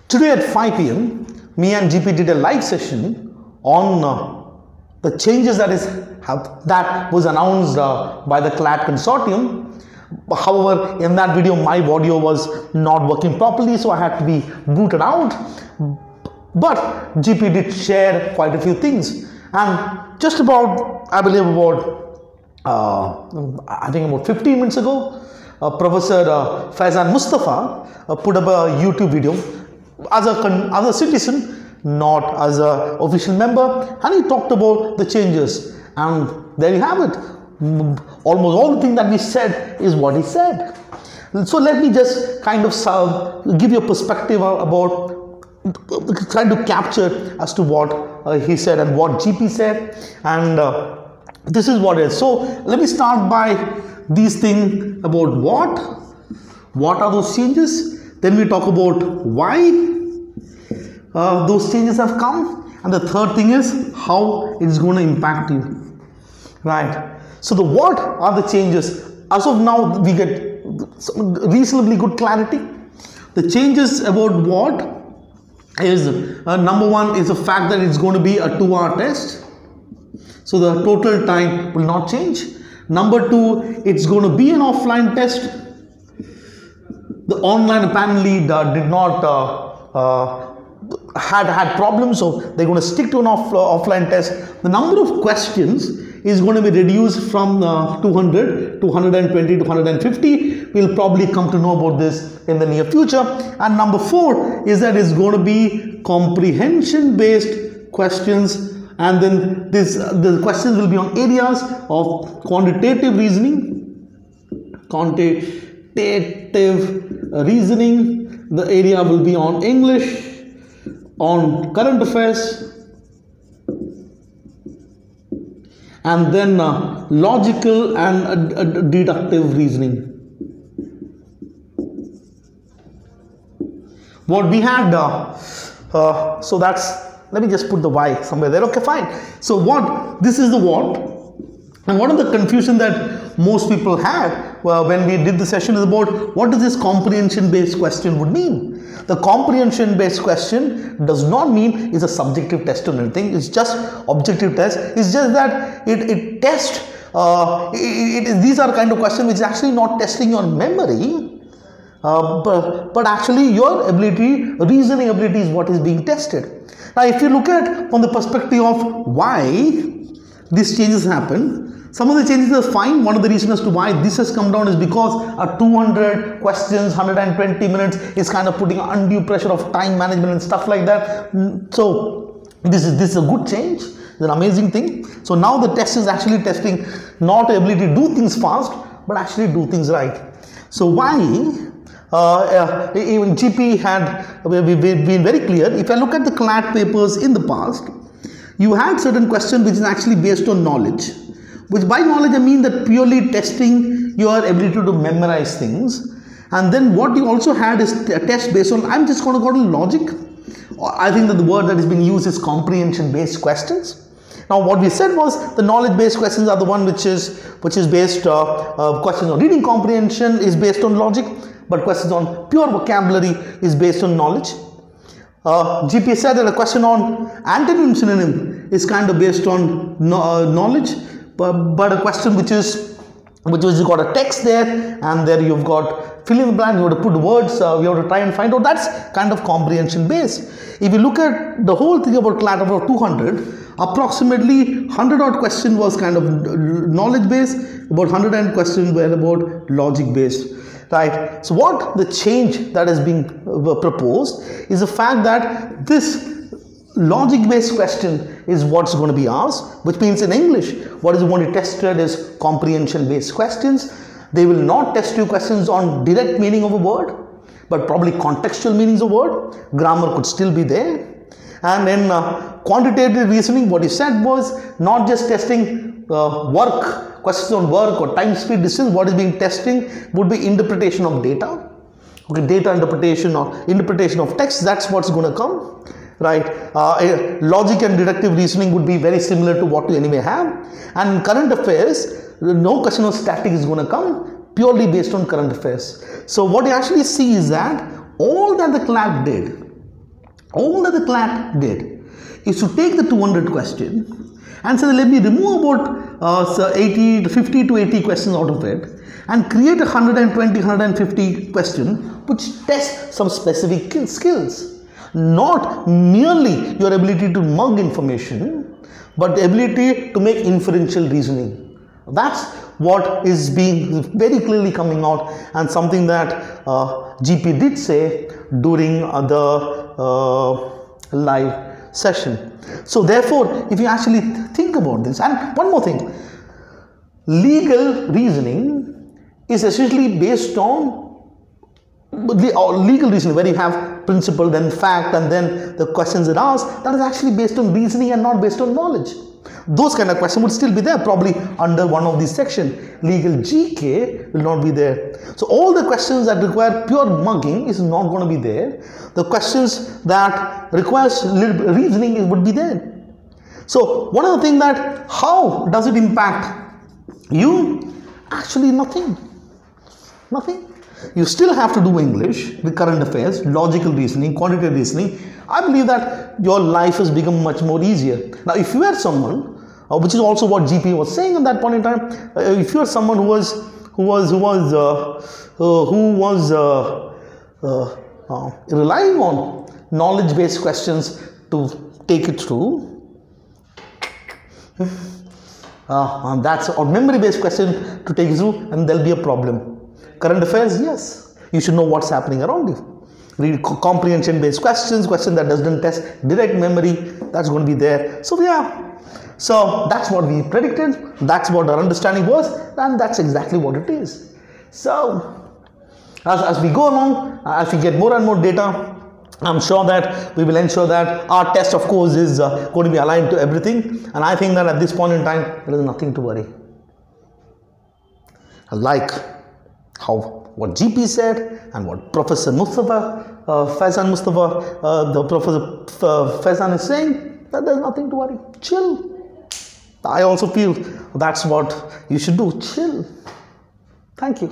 Today at 5 p.m., me and GP did a live session on the changes that was announced by the CLAT consortium. However, in that video, my audio was not working properly, so I had to be booted out. But GP did share quite a few things, and just about, I believe I think about 15 minutes ago, Professor Faizan Mustafa put up a YouTube video as a citizen, not as an official member, and he talked about the changes, and there you have it. Almost all the things that we said is what he said. So let me just kind of give you a perspective about, trying to capture as to what he said and what GP said, and this is what it is. So let me start by these things about what are those changes. Then we talk about why those changes have come, and the third thing is how it's going to impact you, right? So the what are the changes? As of now, we get reasonably good clarity. The changes about what is number one is the fact that it's going to be a 2-hour test, so the total time will not change. Number two, it's going to be an offline test. The online apparently did not had problems, so they're going to stick to an offline test. The number of questions is going to be reduced from 200 to 120 to 150. We'll probably come to know about this in the near future. And number four is that it's going to be comprehension based questions, and then the questions will be on areas of quantitative reasoning. The area will be on English, on current affairs, and then logical and deductive reasoning. What we had, so that's, let me just put the why somewhere there. Okay, fine. So this is the what, and one of the confusion that most people had when we did the session is about what does this comprehension based question would mean. The comprehension based question does not mean it's a subjective test or anything. It's just objective test. It's just that it tests, these are kind of questions which is actually not testing your memory, but actually your reasoning ability is what is being tested. Now if you look at from the perspective of why these changes happen, some of the changes are fine. One of the reasons as to why this has come down is because 200 questions, 120 minutes is kind of putting undue pressure of time management and stuff like that. So this is a good change. It's an amazing thing. So now the test is actually testing not ability to do things fast, but actually do things right. So why? Even GP we've been very clear. If I look at the CLAT papers in the past, you had certain questions which is actually based on knowledge. Which by knowledge I mean that purely testing your ability to memorize things. And then what you also had is a test based on, I'm just going to go to logic. I think that the word that is being used is comprehension based questions. Now what we said was the knowledge based questions are the one which is based, questions on reading comprehension is based on logic, but questions on pure vocabulary is based on knowledge. GP said that a question on antonym synonym is kind of based on knowledge. But a question which is you got a text there, and there you've got fill in the blank, you have to put words, you have to try and find out, that's kind of comprehension based. If you look at the whole thing about CLAT, about 200, approximately 100 odd question was kind of knowledge based, about 100 questions were about logic based, right? So what the change that is being proposed is the fact that this logic based question is what's going to be asked, which means in English what is going to be tested is comprehension based questions. They will not test you questions on direct meaning of a word, but probably contextual meanings of word. Grammar could still be there. And then quantitative reasoning, what he said was not just testing questions on work or time, speed, distance. What is being testing would be interpretation of data. Okay, data interpretation or interpretation of text, that's what's going to come. Right, logic and deductive reasoning would be very similar to what we anyway have, and in current affairs no question of static is going to come, purely based on current affairs. So what you actually see is that all that the CLAT did All that the CLAT did is to take the 200 question and say, let me remove about 50 to 80 questions out of it and create 120, 150 question which test some specific skills. Not merely your ability to mug information, but the ability to make inferential reasoning. That's what is being very clearly coming out, and something that GP did say during the live session. So therefore, if you actually think about this, and one more thing, legal reasoning is essentially based on legal reasoning, where you have principle, then fact, and then the questions it asks, that is actually based on reasoning and not based on knowledge. Those kind of questions would still be there, probably under one of these sections. Legal GK will not be there. So all the questions that require pure mugging is not going to be there. The questions that requires reasoning would be there. So one of the things that, how does it impact you? Actually nothing. Nothing. You still have to do English with current affairs, logical reasoning, quantitative reasoning. I believe that your life has become much more easier. Now, if you are someone, which is also what GP was saying at that point in time, if you are someone who was relying on knowledge-based questions to take it through, that's or memory-based question to take it through, and there'll be a problem. Current affairs, yes, you should know what's happening around you. Read comprehension-based questions that doesn't test direct memory, that's going to be there. So yeah, so that's what we predicted, that's what our understanding was, and that's exactly what it is. So as we go along, as we get more and more data, I'm sure that we will ensure that our test, of course, is going to be aligned to everything, and I think that at this point in time, there is nothing to worry. Like what GP said and what Professor Mustafa, the Professor Faizan is saying, that there's nothing to worry. Chill. I also feel that's what you should do. Chill. Thank you.